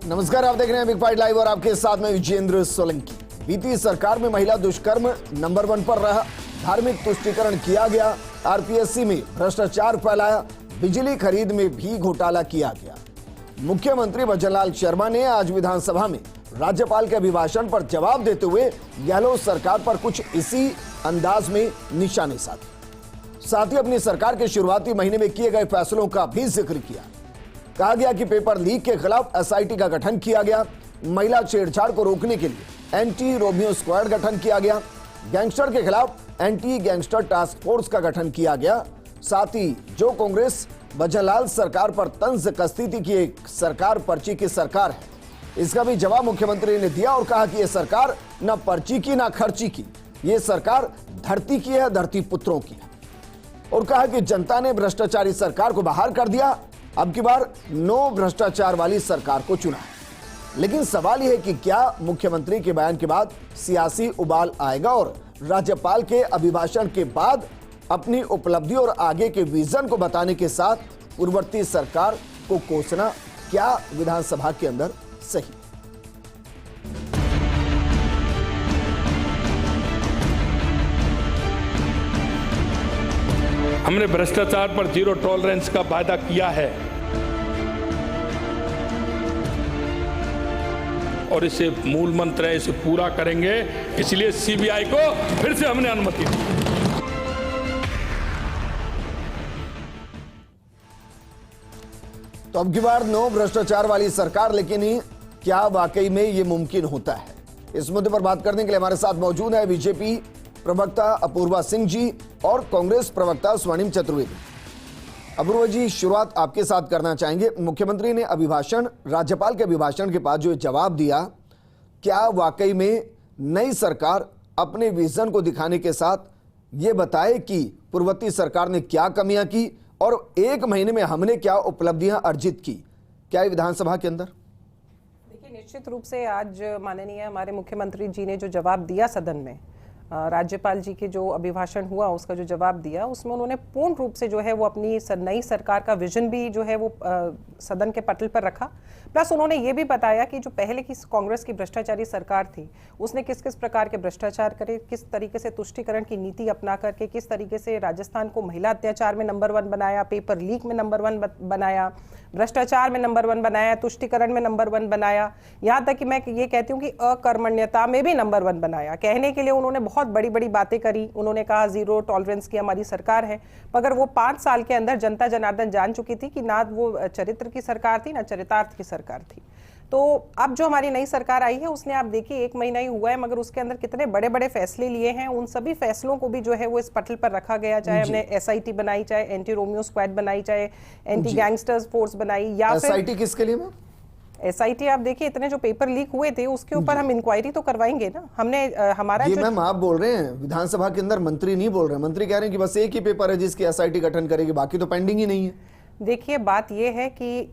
नमस्कार, आप देख रहे हैं बिग फाइट लाइव और आपके साथ में विजेंद्र सोलंकी। बीती सरकार में महिला दुष्कर्म नंबर 1 पर रहा, धार्मिक तुष्टीकरण किया गया, आरपीएससी में भ्रष्टाचार फैलाया, बिजली खरीद में भी घोटाला किया गया। मुख्यमंत्री भजनलाल शर्मा ने आज विधानसभा में राज्यपाल के अभिभाषण पर जवाब देते हुए गहलोत सरकार पर कुछ इसी अंदाज में निशाने साधे। साथ ही अपनी सरकार के शुरुआती महीने में किए गए फैसलों का भी जिक्र किया। कहा गया कि पेपर लीक के खिलाफ एसआईटी का गठन किया गया, महिला छेड़छाड़ को रोकने के लिए एंटी रोमियो स्क्वाड गठन किया गया, गैंगस्टर के खिलाफ एंटी गैंगस्टर टास्क फोर्स का गठन किया गया। साथ ही जो कांग्रेस भजनलाल सरकार पर तंज कसती थी कि एक सरकार पर्ची की सरकार है, इसका भी जवाब मुख्यमंत्री ने दिया और कहा कि यह सरकार न पर्ची की न खर्ची की, यह सरकार धरती की है, धरती पुत्रों की है। और कहा कि जनता ने भ्रष्टाचारी सरकार को बाहर कर दिया, अब की बार नो भ्रष्टाचार वाली सरकार को चुना है। लेकिन सवाल यह है कि क्या मुख्यमंत्री के बयान के बाद सियासी उबाल आएगा और राज्यपाल के अभिभाषण के बाद अपनी उपलब्धि और आगे के विजन को बताने के साथ पूर्ववर्ती सरकार को कोसना क्या विधानसभा के अंदर सही? हमने भ्रष्टाचार पर जीरो टॉलरेंस का वादा किया है और इसे मूल मंत्र है, इसे पूरा करेंगे। इसलिए सीबीआई को फिर से हमने अनुमति दी। तो अब की बार नो भ्रष्टाचार वाली सरकार, लेकिन क्या वाकई में ये मुमकिन होता है? इस मुद्दे पर बात करने के लिए हमारे साथ मौजूद है बीजेपी प्रवक्ता अपूर्वा सिंह जी और कांग्रेस प्रवक्ता स्वर्णिम चतुर्वेदी। अपूर्वा जी, शुरुआत आपके साथ करना चाहेंगे। मुख्यमंत्री ने अभिभाषण, राज्यपाल के अभिभाषण के बाद जो जवाब दिया, क्या वाकई में नई सरकार अपने विजन को दिखाने के साथ ये बताए कि पूर्ववर्ती सरकार ने क्या कमियां की और 1 महीने में हमने क्या उपलब्धियां अर्जित की, क्या विधानसभा के अंदर? देखिए, निश्चित रूप से आज माननीय हमारे मुख्यमंत्री जी ने जो जवाब दिया सदन में, राज्यपाल जी के जो अभिभाषण हुआ उसका जो जवाब दिया, उसमें उन्होंने पूर्ण रूप से जो है वो अपनी नई सरकार का विजन भी जो है वो सदन के पटल पर रखा। प्लस उन्होंने ये भी बताया कि जो पहले की कांग्रेस की भ्रष्टाचारी सरकार थी उसने किस किस प्रकार के भ्रष्टाचार करे, किस तरीके से तुष्टीकरण की नीति अपना करके किस तरीके से राजस्थान को महिला अत्याचार में नंबर 1 बनाया, पेपर लीक में नंबर 1 बनाया, भ्रष्टाचार में नंबर 1 बनाया, तुष्टीकरण में नंबर 1 बनाया, यहाँ तक कि मैं ये कहती हूँ कि अकर्मण्यता में भी नंबर 1 बनाया। कहने के लिए उन्होंने बहुत बड़ी बड़ी बातें करी। उन्होंने कहा जीरो टॉलरेंस की हमारी सरकार है, मगर वो 5 साल के अंदर जनता जनार्दन जान चुकी थी कि ना वो चरित्र की सरकार थी ना चरितार्थ की सरकार थी। तो अब जो हमारी नई सरकार आई है उसने, आप देखिए 1 महीना ही हुआ है, मगर उसके अंदर कितने बड़े बड़े फैसले लिए हैं। उन सभी फैसलों को भी जो है वो इस पटल पर रखा गया, चाहे हमने एसआईटी बनाई, चाहे एंटी रोमियो स्क्वाड बनाई, चाहे एंटी गैंगस्टर्स फोर्स बनाई, या फिर एसआईटी किसके लिए? एसआईटी आप देखिए, इतने जो पेपर लीक हुए थे उसके ऊपर हम इंक्वायरी तो करवाएंगे ना। हमने हमारा ये मैम आप बोल रहे हैं, विधानसभा के अंदर मंत्री नहीं बोल रहे हैं। मंत्री कह रहे हैं कि बस एक ही पेपर है जिसकी एसआईटी गठन करेगी, बाकी तो पेंडिंग ही नहीं है। देखिए, बात ये है कि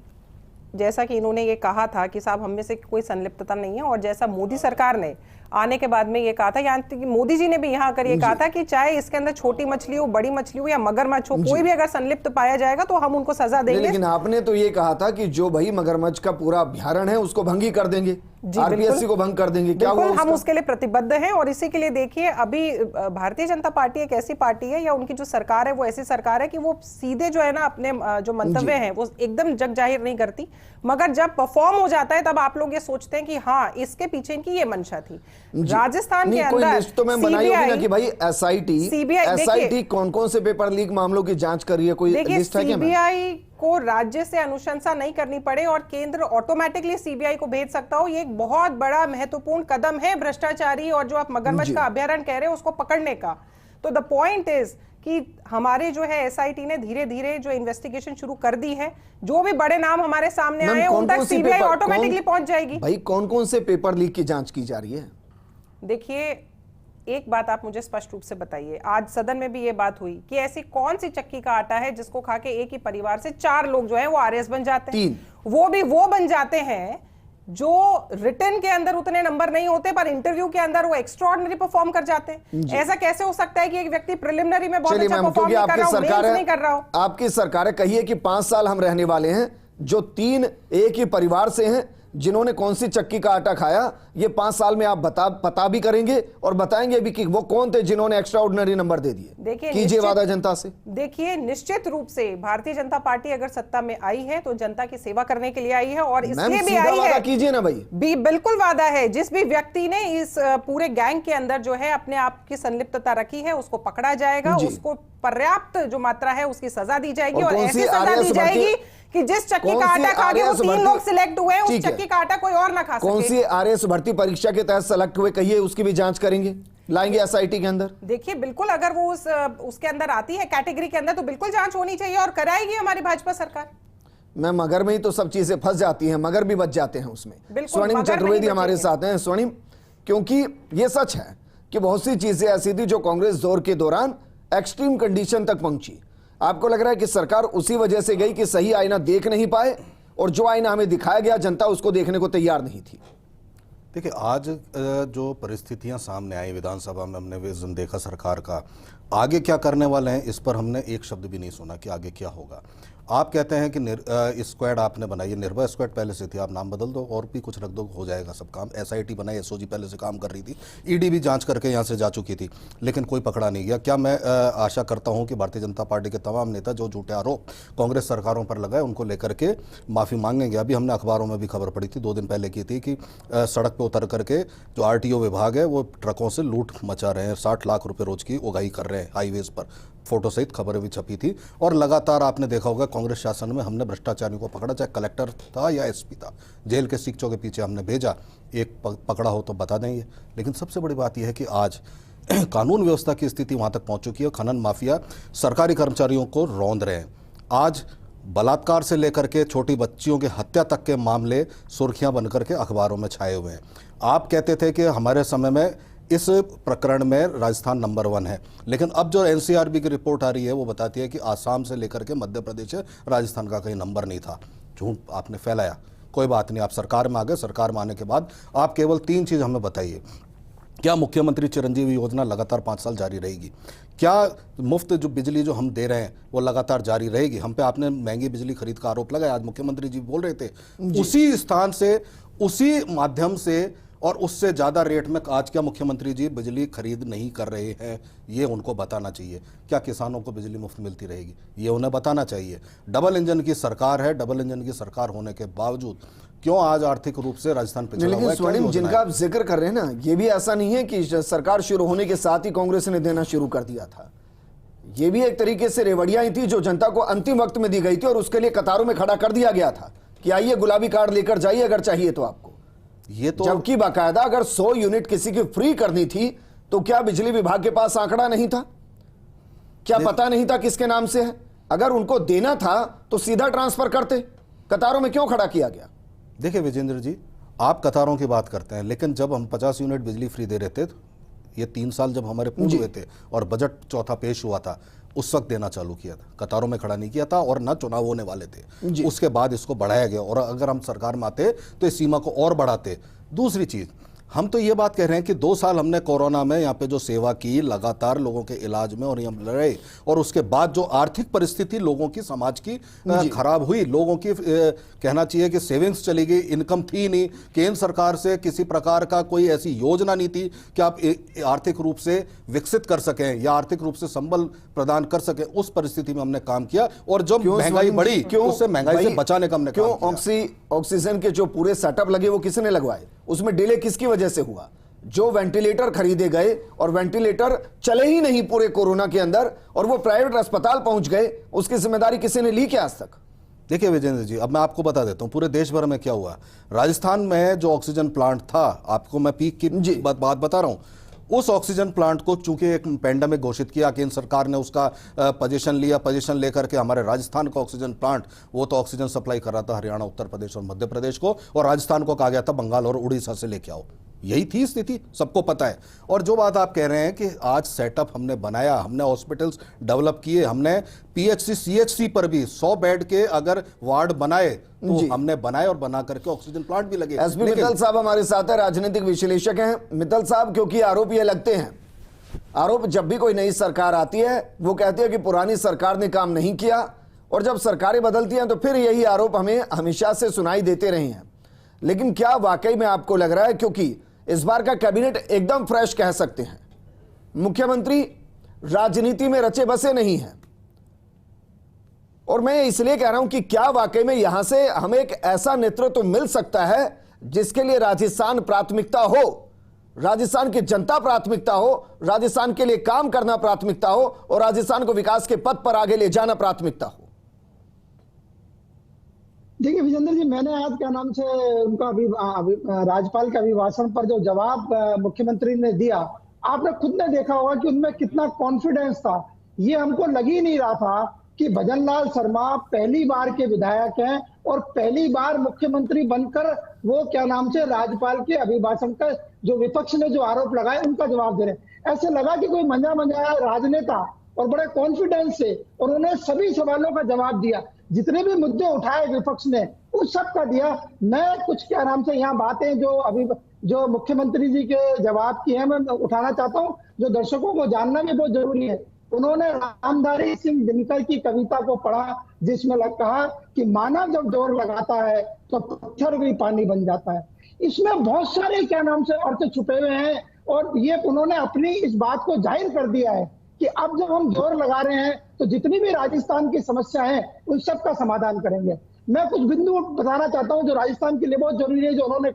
जैसा कि इन्होंने ये कहा था कि साहब हम में से कोई संलिप्तता नहीं है, और जैसा मोदी सरकार ने आने के बाद में ये कहा था, यहाँ तक कि मोदी जी ने भी यहाँ आकर ये कहा था कि चाहे इसके अंदर छोटी मछली हो, बड़ी मछली हो या मगरमच्छ हो, कोई भी अगर संलिप्त पाया जाएगा तो हम उनको सजा देंगे। लेकिन आपने तो ये कहा था कि जो भाई मगरमच्छ का पूरा अभ्यारण्य है उसको भंगी कर देंगे, आरपीएससी को भंग कर देंगे। क्या हुआ? हम उसके लिए प्रतिबद्ध हैं, और इसी के लिए देखिए अभी भारतीय जनता पार्टी एक ऐसी पार्टी है, या उनकी जो सरकार है वो ऐसी सरकार है कि वो सीधे जो है ना अपने जो मंतव्य हैं वो एकदम जग जाहिर नहीं करती, मगर जब परफॉर्म हो जाता है तब आप लोग ये सोचते हैं कि हाँ इसके पीछे इनकी ये मंशा थी। राजस्थान के अंदर लिस्ट तो मैं बनाई होगी ना कि भाई एसआईटी कौन कौन से पेपर लीक मामलों की जांच कर रही है, कोई लिस्ट है क्या? सीबीआई को राज्य से अनुशंसा नहीं करनी पड़े और केंद्र ऑटोमेटिकली सीबीआई को भेज सकता हो, ये एक बहुत बड़ा महत्वपूर्ण कदम है भ्रष्टाचारी और जो आप मगरमच्छ का अभ्यारण्य कह रहे हो उसको पकड़ने का। तो द पॉइंट इज कि हमारे जो है एसआईटी ने धीरे धीरे जो इन्वेस्टिगेशन शुरू कर दी है, जो भी बड़े नाम हमारे सामने आए उन तक सीबीआई ऑटोमेटिकली पहुंच जाएगी। भाई कौन कौन से पेपर लीक की जांच की जा रही है? देखिए, एक बात आप मुझे स्पष्ट रूप से बताइए, आज सदन में भी ये बात हुई कि ऐसी कौन सी चक्की का आटा है जिसको खा के एक ही परिवार से 4 लोग जो है वो आरएस बन जाते हैं? 3। वो भी वो बन जाते हैं जो रिटर्न के अंदर उतने नंबर नहीं होते पर इंटरव्यू के अंदर वो एक्स्ट्राऑर्डिनरी परफॉर्म कर जाते हैं। ऐसा कैसे हो सकता है कि एक व्यक्ति प्रिलिमिनरी में बहुत अच्छा परफॉर्म नहीं कर रहा हो, मेंस नहीं कर रहा हो? आपकी सरकार है, कहिए कि 5 साल हम रहने वाले हैं, जो 3 एक ही परिवार से हैं, जिन्होंने कौन सी चक्की का आटा खाया, ये 5 साल में आप पता भी करेंगे और बताएंगे भी कि वो कौन थे जिन्होंने एक्स्ट्रा ऑर्डिनरी नंबर दे दिए। देखिए, कीजिए वादा जनता से। देखिए, निश्चित रूप से भारतीय जनता पार्टी अगर सत्ता में आई है तो जनता की सेवा करने के लिए आई है, और इसलिए भी आई है। कीजिए ना भाई। बिल्कुल वादा है। जिस भी व्यक्ति ने इस पूरे गैंग के अंदर जो है अपने आप की संलिप्तता रखी है उसको पकड़ा जाएगा, उसको पर्याप्त जो मात्रा है उसकी सजा दी जाएगी, और ऐसी सजा दी जाएगी कि जिस चक्की का आटा खा के वो 3 लोग सिलेक्ट हुए हैं, उस चक्की का आटा कोई और ना खा सके। कौन सी आरएएस भर्ती परीक्षा के तहत सेलेक्ट हुए, कहिए, उसकी भी जांच करेंगे, लाएंगे एसआईटी के अंदर। देखिए, बिल्कुल अगर वो उसके अंदर आती है कैटेगरी के अंदर तो बिल्कुल जांच होनी चाहिए, और कराएगी हमारी भाजपा सरकार। मैं मगर में ही तो सब चीजें फंस जाती हैं, मगर भी बच जाते हैं उसमें। स्वर्णिम चतुर्वेदी हमारे साथ हैं। स्वर्णिम, क्योंकि ये सच है कि बहुत सी चीजें ऐसी थी जो कांग्रेस दौर के दौरान एक्सट्रीम कंडीशन तक पहुंची। आपको लग रहा है कि सरकार उसी वजह से गई कि सही आईना देख नहीं पाए, और जो आईना हमें दिखाया गया जनता उसको देखने को तैयार नहीं थी। देखिए, आज जो परिस्थितियां सामने आई विधानसभा में, हमने विजन देखा सरकार का, आगे क्या करने वाले हैं इस पर हमने एक शब्द भी नहीं सुना कि आगे क्या होगा। आप कहते हैं कि स्क्वाड आपने बनाई है, निर्भया स्क्वाड पहले से थी, आप नाम बदल दो और भी कुछ रख दो, हो जाएगा सब काम। एसआईटी बनाई, एसओजी पहले से काम कर रही थी, ईडी भी जांच करके यहाँ से जा चुकी थी, लेकिन कोई पकड़ा नहीं गया। क्या मैं आशा करता हूँ कि भारतीय जनता पार्टी के तमाम नेता जो झूठे आरोप कांग्रेस सरकारों पर लगाए उनको लेकर के माफ़ी मांगेंगे। अभी हमने अखबारों में भी खबर पड़ी थी 2 दिन पहले की थी कि सड़क पर उतर करके जो आरटीओ विभाग है वो ट्रकों से लूट मचा रहे हैं, 60 लाख रुपये रोज की उगाही कर रहे हैं हाईवेज पर। फोटो सहित खबरें भी छपी थी। और लगातार आपने देखा होगा कांग्रेस शासन में हमने भ्रष्टाचारियों को पकड़ा, चाहे कलेक्टर था या एसपी था, जेल के सीखचों के पीछे हमने भेजा, एक पकड़ा हो तो बता देंगे। लेकिन सबसे बड़ी बात यह है कि आज कानून व्यवस्था की स्थिति वहां तक पहुंच चुकी है, खनन माफिया सरकारी कर्मचारियों को रौंद रहे हैं। आज बलात्कार से लेकर के छोटी बच्चियों की हत्या तक के मामले सुर्खियां बनकर के अखबारों में छाए हुए हैं। आप कहते थे कि हमारे समय में इस प्रकरण में राजस्थान नंबर 1 है, लेकिन अब जो एनसीआरबी की रिपोर्ट आ रही है वो बताती है कि आसाम से लेकर के मध्य प्रदेश है, राजस्थान का कहीं नंबर नहीं था। झूठ आपने फैलाया, कोई बात नहीं, आप सरकार में आ गए। सरकार में आने के बाद आप केवल 3 चीज़ हमें बताइए। क्या मुख्यमंत्री चिरंजीवी योजना लगातार 5 साल जारी रहेगी? क्या मुफ्त जो बिजली जो हम दे रहे हैं वो लगातार जारी रहेगी? हम पे आपने महंगी बिजली खरीद का आरोप लगाया, आज मुख्यमंत्री जी बोल रहे थे उसी स्थान से, उसी माध्यम से और उससे ज़्यादा रेट में आज क्या मुख्यमंत्री जी बिजली खरीद नहीं कर रहे हैं, ये उनको बताना चाहिए। क्या किसानों को बिजली मुफ्त मिलती रहेगी, ये उन्हें बताना चाहिए। डबल इंजन की सरकार है, डबल इंजन की सरकार होने के बावजूद क्यों आज आर्थिक रूप से राजस्थान पिछड़ा हुआ है? स्वर्णिम, जिनका आप जिक्र कर रहे हैं ना, ये भी ऐसा नहीं है कि सरकार शुरू होने के साथ ही कांग्रेस ने देना शुरू कर दिया था। ये भी एक तरीके से रेवड़ियां ही थी जो जनता को अंतिम वक्त में दी गई थी, और उसके लिए कतारों में खड़ा कर दिया गया था कि आइए गुलाबी कार्ड लेकर जाइए अगर चाहिए तो आपको। ये तो जबकि बाकायदा अगर 100 यूनिट किसी की फ्री करनी थी तो क्या बिजली विभाग के पास आंकड़ा नहीं था? क्या पता नहीं था किसके नाम से है? अगर उनको देना था तो सीधा ट्रांसफर करते, कतारों में क्यों खड़ा किया गया? देखिए विजेंद्र जी, आप कतारों की बात करते हैं, लेकिन जब हम 50 यूनिट बिजली फ्री दे रहे थे, ये 3 साल जब हमारे पूर्ण हुए थे और बजट चौथा पेश हुआ था, उस वक्त देना चालू किया था, कतारों में खड़ा नहीं किया था, और ना चुनाव होने वाले थे। उसके बाद इसको बढ़ाया गया, और अगर हम सरकार में आते तो इस सीमा को और बढ़ाते। दूसरी चीज़, हम तो ये बात कह रहे हैं कि 2 साल हमने कोरोना में यहाँ पे जो सेवा की, लगातार लोगों के इलाज में और यहाँ लड़े, और उसके बाद जो आर्थिक परिस्थिति लोगों की, समाज की खराब हुई, लोगों की कहना चाहिए कि सेविंग्स चली गई, इनकम थी नहीं, केंद्र सरकार से किसी प्रकार का कोई ऐसी योजना नहीं थी कि आप आर्थिक रूप से विकसित कर सकें या आर्थिक रूप से संबल प्रदान कर सकें। उस परिस्थिति में हमने काम किया, और जब महंगाई बढ़ी उससे महंगाई से बचाने का हमने काम किया। ऑक्सीजन के जो पूरे सेटअप लगे वो किसने लगवाए? उसमें डिले किसकी वजह से हुआ? जो वेंटिलेटर खरीदे गए और वेंटिलेटर चले ही नहीं पूरे कोरोना के अंदर, और वो प्राइवेट अस्पताल पहुंच गए, उसकी जिम्मेदारी किसी ने ली क्या आज तक? देखिए विजेंद्र जी, अब मैं आपको बता देता हूं पूरे देश भर में क्या हुआ। राजस्थान में जो ऑक्सीजन प्लांट था, आपको मैं पीक की बात बता रहा हूं, उस ऑक्सीजन प्लांट को चूंकि एक पैंडेमिक घोषित किया, केंद्र सरकार ने उसका पोजीशन लिया, पोजीशन लेकर के हमारे राजस्थान का ऑक्सीजन प्लांट, वो तो ऑक्सीजन सप्लाई कर रहा था हरियाणा, उत्तर प्रदेश और मध्य प्रदेश को, और राजस्थान को कहा गया था बंगाल और उड़ीसा से लेके आओ। यही थी स्थिति, सबको पता है। और जो बात आप कह रहे हैं कि आज सेटअप हमने बनाया, हमने हॉस्पिटल्स डेवलप किए, हमने पीएचसी सीएचसी पर भी 100 बेड के अगर वार्ड बनाए तो हमने बनाए, और बना करके ऑक्सीजन प्लांट भी लगे। एसपी मित्तल साहब हमारे साथ है, राजनीतिक विश्लेषक हैं। मित्तल साहब, क्योंकि आरोप ये लगते हैं, आरोप जब भी कोई नई सरकार आती है वो कहती है कि पुरानी सरकार ने काम नहीं किया, और जब सरकारें बदलती हैं तो फिर यही आरोप हमें हमेशा से सुनाई देते रहे हैं। लेकिन क्या वाकई में आपको लग रहा है, क्योंकि इस बार का कैबिनेट एकदम फ्रेश कह सकते हैं, मुख्यमंत्री राजनीति में रचे बसे नहीं हैं, और मैं इसलिए कह रहा हूं कि क्या वाकई में यहां से हमें एक ऐसा नेतृत्व मिल सकता है जिसके लिए राजस्थान प्राथमिकता हो, राजस्थान की जनता प्राथमिकता हो, राजस्थान के लिए काम करना प्राथमिकता हो और राजस्थान को विकास के पथ पर आगे ले जाना प्राथमिकता हो। देखिए विजेंद्र जी, मैंने आज क्या नाम से उनका राज्यपाल के अभिभाषण पर जो जवाब मुख्यमंत्री ने दिया, आपने खुद ने देखा होगा कि उनमें कितना कॉन्फिडेंस था। ये हमको लग ही नहीं रहा था कि भजनलाल शर्मा पहली बार के विधायक हैं और पहली बार मुख्यमंत्री बनकर वो क्या नाम से राज्यपाल के अभिभाषण का जो विपक्ष ने जो आरोप लगाए उनका जवाब दे रहे हैं। ऐसे लगा कि कोई मंजा मंजाया राजनेता और बड़े कॉन्फिडेंस से उन्होंने सभी सवालों का जवाब दिया। जितने भी मुद्दे उठाए विपक्ष ने उस सब का दिया। मैं कुछ क्या नाम से यहाँ बातें जो मुख्यमंत्री जी के जवाब की है मैं उठाना चाहता हूँ, जो दर्शकों को जानना भी बहुत जरूरी है। उन्होंने रामधारी सिंह दिनकर की कविता को पढ़ा जिसमें कहा कि मानव जब जोर लगाता है तो पत्थर भी पानी बन जाता है। इसमें बहुत सारे क्या नाम से अर्थ छुपे हुए हैं और ये उन्होंने अपनी इस बात को जाहिर कर दिया है कि अब जब हम जोर लगा रहे हैं तो जितनी भी राजस्थान की समस्या है उन सब का समाधान करेंगे। मैं कुछ बिंदु बताना चाहता हूं जो राजस्थान के लिए बहुत जरूरी है। जो उन्होंने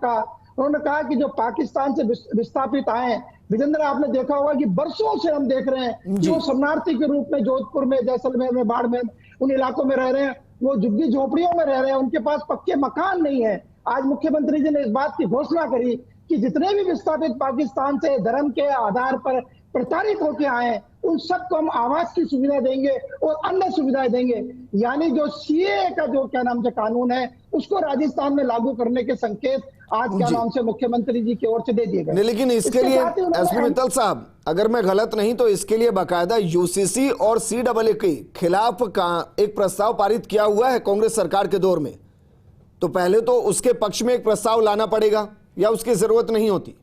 कहा कि जो पाकिस्तान से विस्थापित आए, विजेंद्र आपने देखा होगा कि बरसों से हम देख रहे हैं जो शरणार्थी के रूप में जोधपुर में, जैसलमेर में, बाड़मेर उन इलाकों में रह रहे हैं, वो झुग्गी झोपड़ियों में रह रहे हैं, उनके पास पक्के मकान नहीं है। आज मुख्यमंत्री जी ने इस बात की घोषणा करी कि जितने भी विस्थापित पाकिस्तान से धर्म के आधार पर प्रताड़ित होकर आए उन सबको हम आवास की सुविधा देंगे और अन्य सुविधाएं देंगे। यानी जो सीए का जो क्या नाम से कानून है उसको राजस्थान में लागू करने के संकेत आज क्या नाम से मुख्यमंत्री जी की ओर से दे दिए गए। लेकिन इसके लिए एसपी मित्तल साहब, अगर मैं गलत नहीं तो इसके लिए बाकायदा यूसीसी और सीडब्ल्यू के खिलाफ का एक प्रस्ताव पारित किया हुआ है कांग्रेस सरकार के दौर में, तो पहले तो उसके पक्ष में एक प्रस्ताव लाना पड़ेगा या उसकी जरूरत नहीं होती?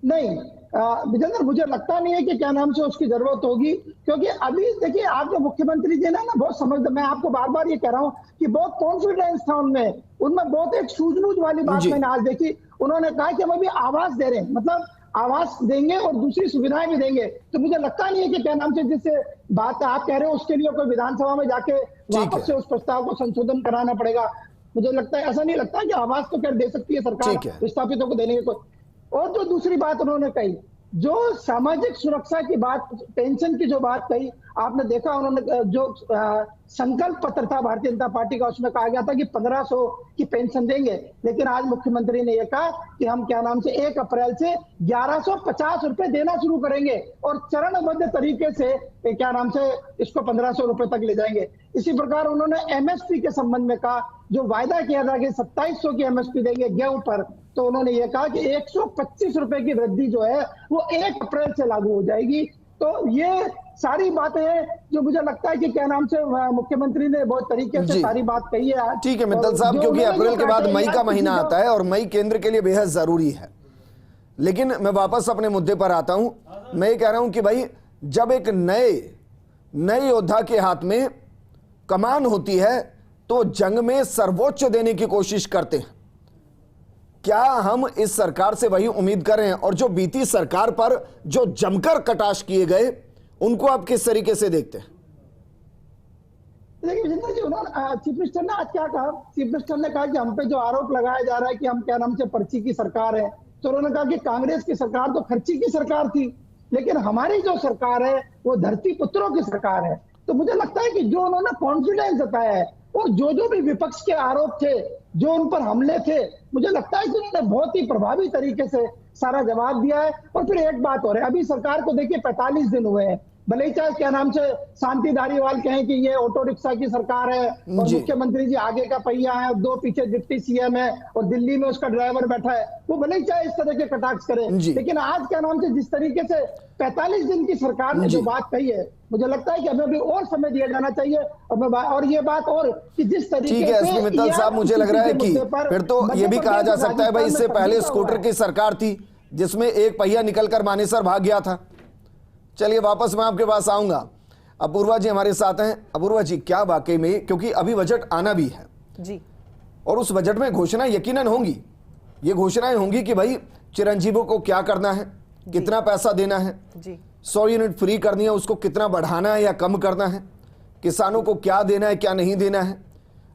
नहीं विजेंद्र, मुझे लगता नहीं है कि क्या नाम से उसकी जरूरत होगी, क्योंकि अभी देखिए आपके मुख्यमंत्री जी ने ना बहुत समझदार, मैं आपको बार बार ये कह रहा हूँ कि बहुत कॉन्फिडेंस था उनमें बहुत एक सूझबूझ वाली बात मैंने आज देखी। उन्होंने कहा कि हम अभी आवास दे रहे हैं, मतलब आवास देंगे और दूसरी सुविधाएं भी देंगे। तो मुझे लगता नहीं है कि क्या नाम से जिससे बात आप कह रहे हो उसके लिए कोई विधानसभा में जाके वापस से उस प्रस्ताव को संशोधन कराना पड़ेगा। मुझे लगता है ऐसा नहीं लगता कि आवास तो क्या दे सकती है सरकार विस्थापितों को देने के कोई। और जो दूसरी बात उन्होंने कही, जो सामाजिक सुरक्षा की बात, पेंशन की जो बात कही, आपने देखा उन्होंने जो संकल्प पत्र था भारतीय जनता पार्टी का उसमें कहा गया था कि 1500 की पेंशन देंगे, लेकिन आज मुख्यमंत्री ने यह कहा कि हम क्या नाम से 1 अप्रैल से 1150 रुपए देना शुरू करेंगे और चरणबद्ध तरीके से क्या नाम से इसको 1500 रुपए तक ले जाएंगे। इसी प्रकार उन्होंने एमएसपी के संबंध में कहा, जो वायदा किया था कि 2700 की एमएसपी देंगे गेहूं पर, तो उन्होंने ये कहा कि 125 रुपए की वृद्धि जो है वो 1 अप्रैल से लागू हो जाएगी। तो ये सारी बातें हैं जो मुझे लगता है कि क्या नाम से मुख्यमंत्री ने बहुत तरीके से सारी बात कही है। ठीक है मित्तल साहब, क्योंकि अप्रैल के बाद मई का महीना आता है और मई केंद्र के लिए बेहद जरूरी है। लेकिन मैं वापस अपने मुद्दे पर आता हूं। मैं ये कह रहा हूं कि भाई जब एक नए योद्धा के हाथ में कमान होती है तो जंग में सर्वोच्च देने की कोशिश करते हैं। क्या हम इस सरकार से वही उम्मीद कर रहे हैं? और जो बीती सरकार पर जो जमकर कटाक्ष किए गए उनको आप किस तरीके से देखते हैं? देखिए विजेंद्र जी, उन्होंने चीफ मिनिस्टर ने आज क्या कहा? चीफ मिनिस्टर ने कहा कि हम पे जो आरोप लगाया जा रहा है कि हम क्या नाम से पर्ची की सरकार है, तो उन्होंने कहा कि कांग्रेस की सरकार तो खर्ची की सरकार थी, लेकिन हमारी जो सरकार है वो धरती पुत्रों की सरकार है। तो मुझे लगता है कि जो उन्होंने कॉन्फिडेंस जताया है और जो भी विपक्ष के आरोप थे, जो उन पर हमले थे, मुझे लगता है कि उन्होंने बहुत ही प्रभावी तरीके से सारा जवाब दिया है। और फिर एक बात और है, अभी सरकार को देखिए 45 दिन हुए हैं, भले ही चाहे क्या नाम से शांति धारीवाल कहें कि ये ऑटो रिक्शा की सरकार है और मुख्यमंत्री जी आगे का पहिया है, 2 पीछे डिप्टी सीएम है और दिल्ली में उसका ड्राइवर बैठा है, वो भले ही चाहे इस तरह के कटाक्ष करें, लेकिन आज क्या नाम से जिस तरीके से 45 दिन की सरकार ने जो बात कही है, मुझे लगता है कि हमें भी और समय दिया जाना चाहिए। और ये बात और कि जिस तरीके से एसपी मित्तल साहब, मुझे लग रहा है कि फिर तो ये भी कहा जा सकता है भाई इससे पहले स्कूटर की सरकार थी जिसमें एक पहिया निकलकर मानेसर भाग गया था। चलिए वापस मैं आपके पास आऊंगा। अपूर्वा जी हमारे साथ हैं। अपूर्वा जी, क्या वाकई में, क्योंकि अभी बजट आना भी है जी, और उस बजट में घोषणा यकीनन होंगी। ये घोषणाएं होंगी कि भाई चिरंजीवों को क्या करना है, कितना पैसा देना है, जी 100 यूनिट फ्री करनी है, उसको कितना बढ़ाना है या कम करना है, किसानों को क्या देना है क्या नहीं देना है,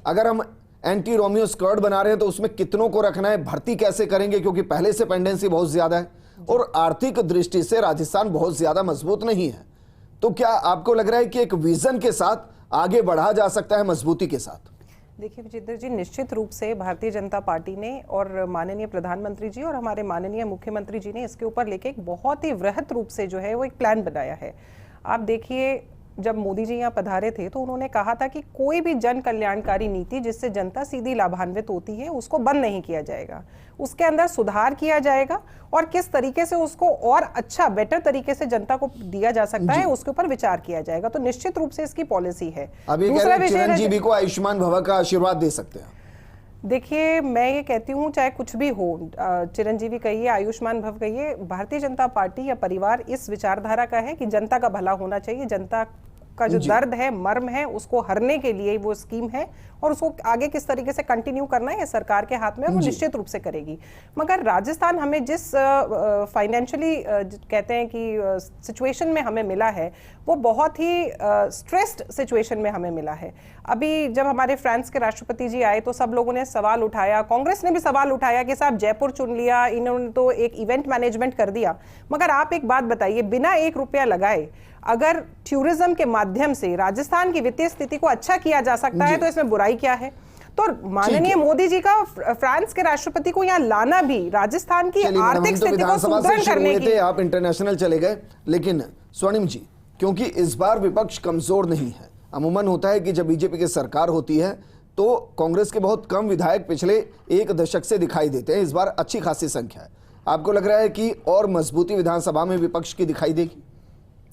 अगर हम एंटी रोमियो स्क्वाड बना रहे हैं तो उसमें कितनों को रखना है, भर्ती कैसे करेंगे क्योंकि पहले से पेंडेंसी बहुत ज्यादा है और आर्थिक दृष्टि से राजस्थान बहुत ज्यादा मजबूत नहीं है। तो क्या आपको लग रहा है कि एक विजन के साथ आगे बढ़ा जा सकता है मजबूती के साथ? देखिए विजेंद्र जी, निश्चित रूप से भारतीय जनता पार्टी ने और माननीय प्रधानमंत्री जी और हमारे माननीय मुख्यमंत्री जी ने इसके ऊपर लेके एक बहुत ही वृहत रूप से जो है वो एक प्लान बनाया है। आप देखिए, जब मोदी जी यहाँ पधारे थे तो उन्होंने कहा था कि कोई भी जन कल्याणकारी नीति जिससे जनता सीधी लाभान्वित होती है उसको बंद नहीं किया जाएगा, उसके अंदर सुधार किया जाएगा और किस तरीके से उसको और अच्छा बेटर तरीके से जनता को दिया जा सकता है उसके ऊपर विचार किया जाएगा। तो निश्चित रूप से इसकी पॉलिसी है। अब ये कह रहे हैं चिरंजीवी को आयुष्मान भव का आशीर्वाद दे सकते हैं। देखिए, मैं ये कहती हूँ चाहे कुछ भी हो, चिरंजीवी कहिए, आयुष्मान भव कहिए, भारतीय जनता पार्टी या परिवार इस विचारधारा का है कि जनता का भला होना चाहिए, जनता का जो दर्द है, मर्म है, उसको हरने के लिए वो स्कीम है और उसको आगे किस तरीके से कंटिन्यू करना है ये सरकार के हाथ में, वो निश्चित रूप से करेगी। मगर राजस्थान हमें जिस फाइनेंशियली कहते हैं कि सिचुएशन में हमें मिला है वो बहुत ही स्ट्रेस्ड सिचुएशन में हमें मिला है। अभी जब हमारे फ्रांस के राष्ट्रपति जी आए तो सब लोगों ने सवाल उठाया, कांग्रेस ने भी सवाल उठाया कि साहब जयपुर चुन लिया, इन्होंने तो एक इवेंट मैनेजमेंट कर दिया। मगर आप एक बात बताइए, बिना 1 रुपया लगाए अगर टूरिज्म के माध्यम से राजस्थान की वित्तीय स्थिति को अच्छा किया जा सकता है तो इसमें बुराई क्या है? तो माननीय मोदी जी का फ्रांस के राष्ट्रपति को यहाँ लाना भी राजस्थान की आर्थिक स्थिति को सुदृढ़ करने की। आप इंटरनेशनल चले गए, लेकिन स्वर्णिम जी, क्योंकि इस बार विपक्ष कमजोर नहीं है। अमूमन होता है कि जब बीजेपी की सरकार होती है तो कांग्रेस के बहुत कम विधायक पिछले 1 दशक से दिखाई देते हैं, इस बार अच्छी खासी संख्या है। आपको लग रहा है कि और मजबूती विधानसभा में विपक्ष की दिखाई देगी?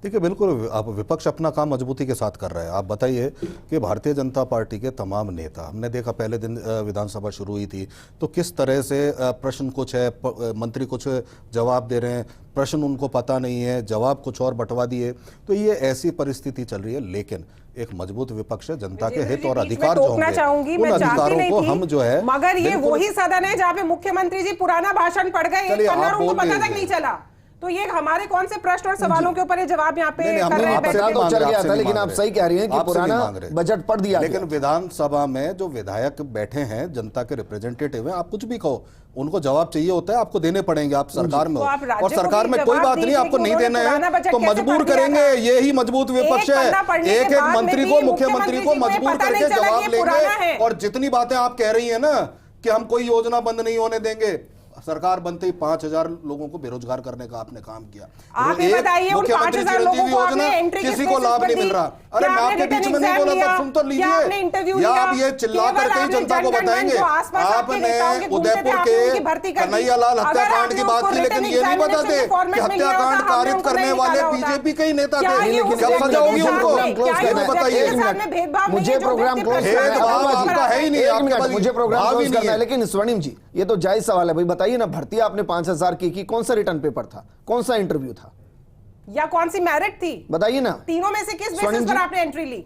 देखिए, बिल्कुल आप विपक्ष अपना काम मजबूती के साथ कर रहे हैं। आप बताइए कि भारतीय जनता पार्टी के तमाम नेता, हमने देखा पहले दिन विधानसभा शुरू हुई थी तो किस तरह से प्रश्न कुछ है, मंत्री कुछ जवाब दे रहे हैं, प्रश्न उनको पता नहीं है, जवाब कुछ और बंटवा दिए। तो ये ऐसी परिस्थिति चल रही है, लेकिन एक मजबूत विपक्ष है, जनता के हित और अधिकार जो होंगे उन अधिकारों को हम जो है, मगर ये वही सदन है जहाँ पे मुख्यमंत्री जी पुराना भाषण पढ़ गए, उनको पता तक नहीं चला। तो ये हमारे कौन से प्रश्न और सवालों के ऊपर ये जवाब यहाँ पे कर रहे हैं? तो चल गया था, लेकिन आप सही कह रही हैं कि पुराना बजट पढ़ दिया। लेकिन विधानसभा में जो विधायक बैठे हैं, जनता के रिप्रेजेंटेटिव हैं, आप कुछ भी कहो, उनको जवाब चाहिए होता है, आपको देने पड़ेंगे। आप सरकार में और सरकार में कोई बात नहीं, आपको नहीं देना है तो मजबूर करेंगे। यही मजबूत विपक्ष है, एक एक मंत्री को, मुख्यमंत्री को मजबूर करके जवाब लेंगे। और जितनी बातें आप कह रही है ना कि हम कोई योजना बंद नहीं होने देंगे, सरकार बनते ही 5000 लोगों को बेरोजगार करने का आपने काम किया। आप ये बताइए, उन 5000 लोगों को आपने एंट्री किसी को लाभ नहीं मिल रहा। अरे मैं आपके बीच में नहीं बोला था, सुन तो लीजिए। या आप ये चिल्ला करके ही जनता को बताएंगे? आपने उदयपुर के कन्हैयालाल हत्याकांड की बात की, लेकिन ये नहीं बताते कि हत्याकांड कारित करने वाले बीजेपी के ही नेता थे। जब सजा होगी उनको बताइए। मुझे प्रोग्राम क्लोज आपका है ही नहीं, मुझे प्रोग्राम क्लोज करना है। लेकिन स्वर्णिम जी, ये तो जायज सवाल है भाई, बताइए ना, भर्ती आपने 5000 की कौन सा रिटर्न पेपर था, कौन सा इंटरव्यू था, या कौन सी मेरिट थी? बताइए ना। तीनों में से किस बेसिस पर आपने एंट्री ली?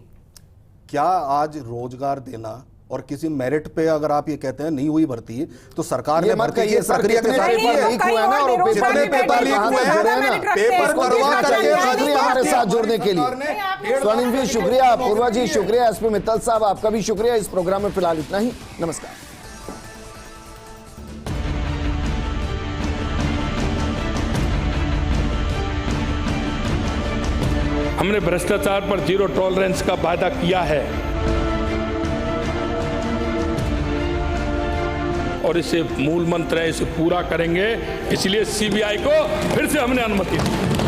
क्या आज रोजगार देना और किसी मेरिट पे अगर आप ये कहते हैं नहीं हुई भर्ती, तो सरकार ने भर्ती की प्रक्रिया के साथ जितने पेपर लीक हुए हैं, पेपर करवा करके हमारे साथ जुड़ने के लिए स्वर्णिम जी शुक्रिया, पूर्वा जी शुक्रिया, एसपी मित्तल साहब आपका भी शुक्रिया। इस प्रोग्राम में फिलहाल इतना ही, नमस्कार। हमने भ्रष्टाचार पर 0 टॉलरेंस का वादा किया है और इसे मूल मंत्र है, इसे पूरा करेंगे। इसलिए सीबीआई को फिर से हमने अनुमति दी।